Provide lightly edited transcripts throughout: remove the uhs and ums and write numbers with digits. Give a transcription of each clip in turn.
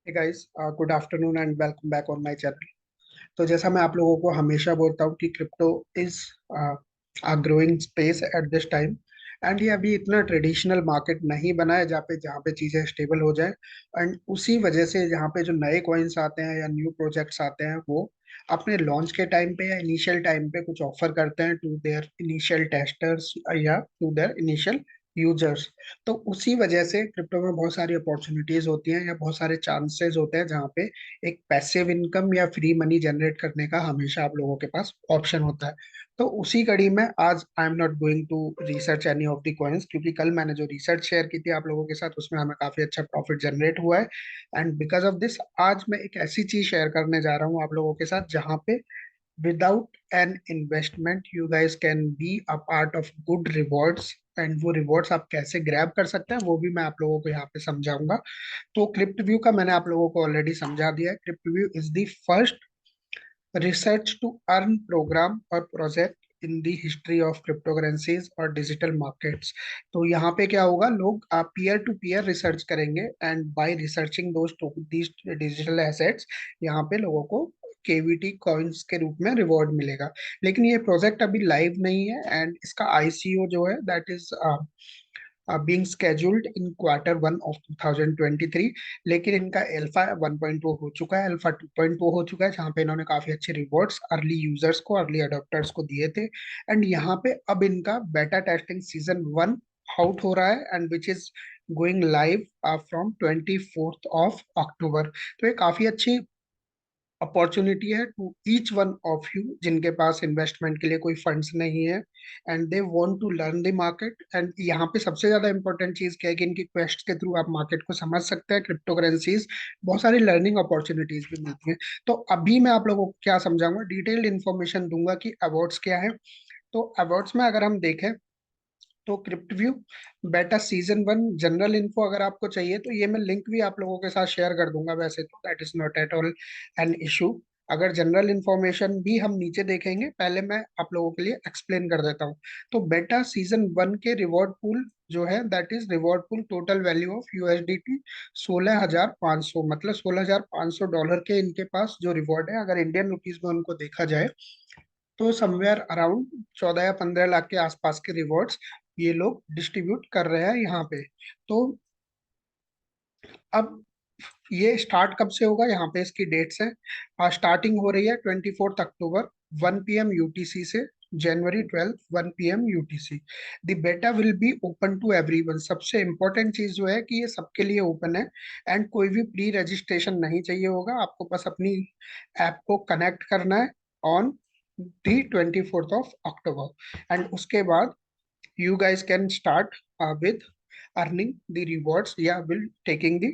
Guys, good afternoon and welcome back on my channel. तो जैसा मैं आप लोगों को हमेशा बोलता हूँ कि crypto is a growing space at this time. And ये अभी इतना ट्रेडिशनल मार्केट नहीं बना है जहाँ पे चीज़ें स्टेबल हो जाए। एंड उसी वजह से जहाँ पे जो नए कॉइन्स आते हैं या न्यू प्रोजेक्ट्स आते हैं वो अपने लॉन्च के टाइम पे या इनिशियल टाइम पे कुछ ऑफर करते हैं टू देयर इनिशियल टेस्टर्स या टू देयर इनिशियल यूजर्स। तो उसी वजह से क्रिप्टो में बहुत सारी अपॉर्चुनिटीज होती हैं या बहुत सारे चांसेस होते हैं जहाँ पे एक पैसिव इनकम या फ्री मनी जनरेट करने का हमेशा आप लोगों के पास ऑप्शन होता है। तो उसी कड़ी में आज I am not going to research any of the coins, क्योंकि कल मैंने जो रिसर्च शेयर की थी आप लोगों के साथ उसमें हमें काफी अच्छा प्रॉफिट जनरेट हुआ है। एंड बिकॉज ऑफ दिस आज मैं एक ऐसी चीज शेयर करने जा रहा हूँ आप लोगों के साथ जहाँ पे without an investment you guys can be a part of good rewards. And वो रिवॉर्ड्स आप कैसे ग्रैब कर सकते हैं वो भी मैं आप लोगों को यहाँ पे समझाऊंगा। तो क्रिप्ट व्यू का मैंने आप लोगों को ऑलरेडी समझा दिया है। Crypt view is the first research to earn programme और project in the history of cryptocurrencies और डिजिटल मार्केट्स। तो यहाँ पे क्या होगा, लोग पीयर टू पीयर रिसर्च करेंगे and by researching those these digital assets यहाँ पे लोगों को केवीटी कॉइन्स के रूप में रिवॉर्ड मिलेगा। लेकिन ये प्रोजेक्ट अभी लाइव नहीं है एंड इसका आईसीओ जो है that is being scheduled in quarter 1 of 2023। लेकिन इनका अल्फा 1.0 हो चुका है, अल्फा 2.0 हो चुका है, जहाँ पे इन्होंने काफी अच्छे रिवॉर्ड्स अर्ली यूजर्स को, अर्ली अडॉप्टर्स को दिए थे। एंड यहाँ पे अब इनका बेटा टेस्टिंग सीजन 1 आउट हो रहा है and which is going live from 24th of October। तो ये काफी अच्छी अपॉर्चुनिटी है to each one of you जिनके पास इन्वेस्टमेंट के लिए कोई फंड्स नहीं है and they want to learn the market. And यहाँ पे सबसे ज्यादा इंपॉर्टेंट चीज क्या है कि इनकी क्वेस्ट के थ्रू आप मार्केट को समझ सकते हैं, क्रिप्टो करेंसीज, बहुत सारी लर्निंग अपॉर्चुनिटीज भी मिलती हैं। तो अभी मैं आप लोगों को क्या समझाऊंगा, डिटेल्ड इन्फॉर्मेशन दूंगा कि अवार्ड्स क्या है। तो अवार्ड्स में अगर हम देखें तो क्रिप्ट व्यू बेटा सीजन 1 जनरल इन्फो अगर आपको चाहिए तो ये मैं लिंक भी आप लोगों के साथ शेयर कर दूंगा, वैसे तो that is not at all an issue. अगर जनरल इंफॉर्मेशन भी हम नीचे देखेंगे, पहले मैं आप लोगों के लिए एक्सप्लेन कर देता हूँ। तो बेटा सीजन 1 के रिवॉर्ड पूल जो है that is reward pool total value of USDT 16,500, मतलब $16,500 के इनके पास जो रिवॉर्ड है, अगर इंडियन रुपीज में उनको देखा जाए तो समवेयर अराउंड 14 या 15 लाख के आसपास के रिवॉर्ड्स ये लोग डिस्ट्रीब्यूट कर रहे हैं यहाँ पे। तो अब ये स्टार्ट कब से होगा, यहाँ पे इसकी डेट्स हैं। स्टार्टिंग हो रही है 24 अक्टूबर 1 PM यूटीसी से, January 12 1 PM UTC. The beta will be open to everyone. सबसे इंपॉर्टेंट चीज जो है कि ये सबके लिए ओपन है एंड कोई भी प्री रजिस्ट्रेशन नहीं चाहिए होगा, आपको बस अपनी ऐप को कनेक्ट करना है on the 24th of October। And उसके बाद you guys can start with earning the rewards या will taking the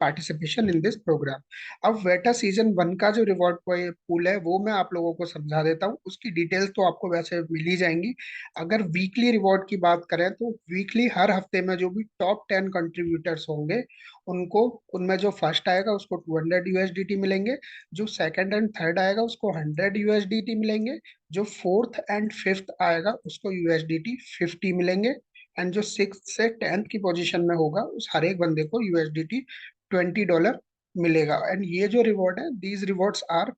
participation in this program। अब वेटा सीजन 1 का जो रिवॉर्ड पूल है वो मैं आप लोगों को समझा देता हूँ, उसकी डिटेल्स तो आपको वैसे मिल ही जाएंगी। अगर वीकली रिवॉर्ड की बात करें तो वीकली हर हफ्ते में जो भी टॉप 10 कंट्रीब्यूटर्स होंगे उनको, उनमें जो फर्स्ट आएगा उसको 200 USDT मिलेंगे, जो सेकंड एंड थर्ड आएगा उसको 100 USDT मिलेंगे, जो फोर्थ एंड फिफ्थ आएगा उसको यूएसडीटी 50 मिलेंगे, एंड जो सिक्स से 10th की पोजीशन में होगा उस हर एक बंदे को यूएसडीटी $20 मिलेगा। एंड ये जो रिवॉर्ड है these rewards are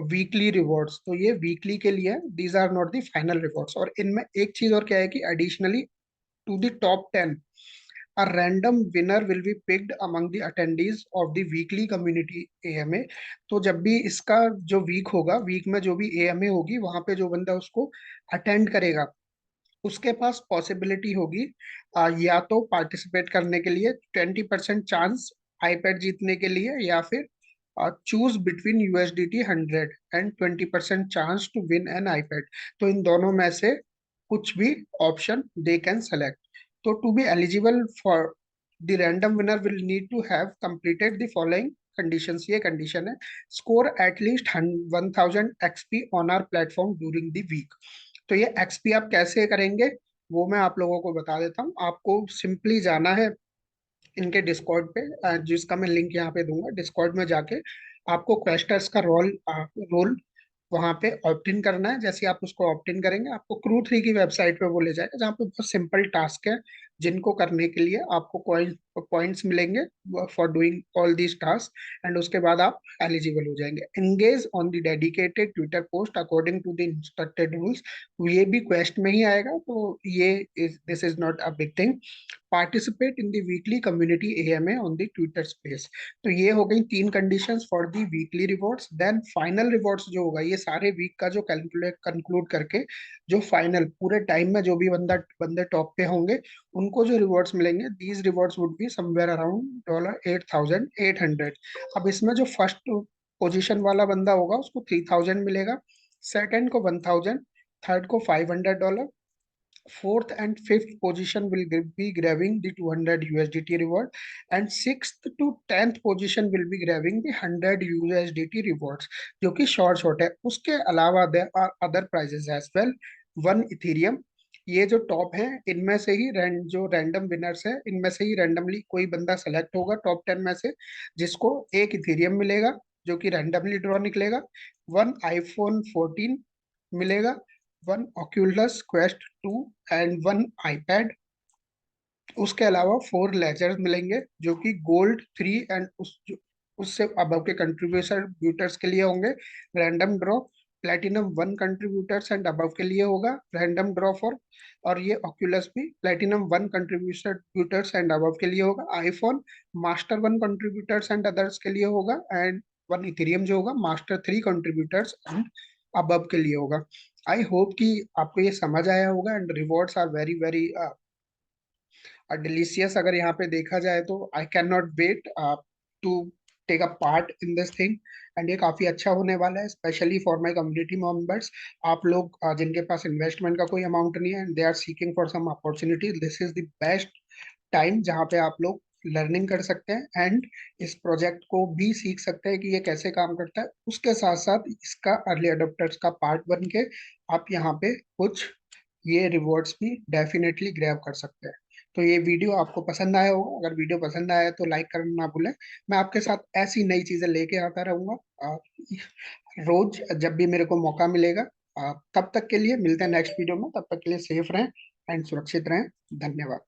weekly rewards, तो ये वीकली के लिए these are not the final rewards. और इनमें एक चीज और क्या है कि additionally to the top 10 a random winner will be picked among the attendees of the weekly community AMA। तो जब भी इसका जो वीक होगा, वीक में जो भी एएमए होगी वहां पे जो बंदा उसको अटेंड करेगा उसके पास पॉसिबिलिटी होगी या तो पार्टिसिपेट करने के लिए 20% चांस आईपैड जीतने के लिए, या फिर choose between USDT 100 and 20% chance to win an iPad. तो इन दोनों में से कुछ भी ऑप्शन दे कैन सेलेक्ट। तो to be eligible for the random winner will need to have completed the following conditions. ये कंडीशन है, score at least 1000 XP on our platform during the week. तो ये एक्सपी आप कैसे करेंगे वो मैं आप लोगों को बता देता हूँ। आपको सिंपली जाना है इनके डिस्कॉर्ड पे, जिसका मैं लिंक यहाँ पे दूंगा, डिस्कॉर्ड में जाके आपको क्वेस्टर्स का रोल वहां पे ऑप्ट इन करना है। जैसे आप उसको ऑप्ट इन करेंगे आपको क्रू 3 की वेबसाइट पे वो ले जाएगा जहाँ पे बहुत सिंपल टास्क है। जिनको करने के लिए आपको पॉइंट्स मिलेंगे for doing all these task, एंड उसके बाद आप एलिजिबल हो जाएंगे। Engage on the dedicated Twitter post according to the instructed rules, ये भी क्वेस्ट में ही आएगा, तो ये this is not a big thing. Participate in the weekly community AMA on the Twitter space. तो ये हो गई तीन conditions for the weekly rewards. Then final rewards जो होगा, ये सारे वीक का जो कैलकुलेट कंक्लूड करके जो फाइनल पूरे टाइम में जो भी बंदे टॉप पे होंगे, उनको जो रिवॉर्ड्स मिलेंगे, these rewards would be somewhere around $8,800। अब इसमें जो फर्स्ट पोजीशन वाला बंदा होगा उसको 3,000 मिलेगा, सेकंड को 1,000, थर्ड को $500, fourth and fifth position will be grabbing the 200 USDT reward, and sixth to 10th position will be grabbing the 100 USDT rewards, जो कि शॉर्ट है। उसके अलावा there are other prizes as well। One Ethereum, ये जो top है इनमें से ही जो रैंडम विनर्स है, इनमें से ही रैंडमली कोई बंदा सेलेक्ट होगा टॉप 10 में से, जिसको एक इथेरियम मिलेगा जो कि रैंडमली ड्रॉ निकलेगा। वन आईफोन 14 मिलेगा, one Oculus quest 2 and one iPad. उसके अलावा 4 लेजर्स मिलेंगे जो कि गोल्ड 3 एंड उससे अबव के कंट्रीब्यूटर्स के लिए होंगे random draw. Platinum 1 contributors and above के लिए होगा रैंडम ड्रॉ फॉर, और ये ऑक्यूलस भी प्लेटिनम 1 कंट्रीब्यूटर्स एंड अबव के लिए होगा। IPhone master 1 contributors and others के लिए होगा, एंड वन इथेरियम जो होगा मास्टर 3 कंट्रीब्यूटर्स एंड अबव के लिए होगा। आई होप कि आपको ये समझ आया होगा, and rewards are very very delicious. अगर यहाँ पे देखा जाए तो I can not wait to take a part in this thing, and ये काफी अच्छा होने वाला है specially for my community members. आप लोग जिनके पास इन्वेस्टमेंट का कोई अमाउंट नहीं है and they are seeking for some opportunity, this is the best time जहाँ पे आप लोग लर्निंग कर सकते हैं एंड इस प्रोजेक्ट को भी सीख सकते हैं कि ये कैसे काम करता है। उसके साथ साथ इसका अर्ली अडोप्टर्स का पार्ट बन के आप यहाँ पे कुछ ये रिवॉर्ड्स भी डेफिनेटली ग्रैब कर सकते हैं। तो ये वीडियो आपको पसंद आया होगा, अगर वीडियो पसंद आया तो लाइक करना ना भूलें। मैं आपके साथ ऐसी नई चीजें लेके आता रहूंगा रोज जब भी मेरे को मौका मिलेगा। तब तक के लिए मिलते हैं नेक्स्ट वीडियो में, तब तक के लिए सेफ रहें एंड सुरक्षित रहें। धन्यवाद।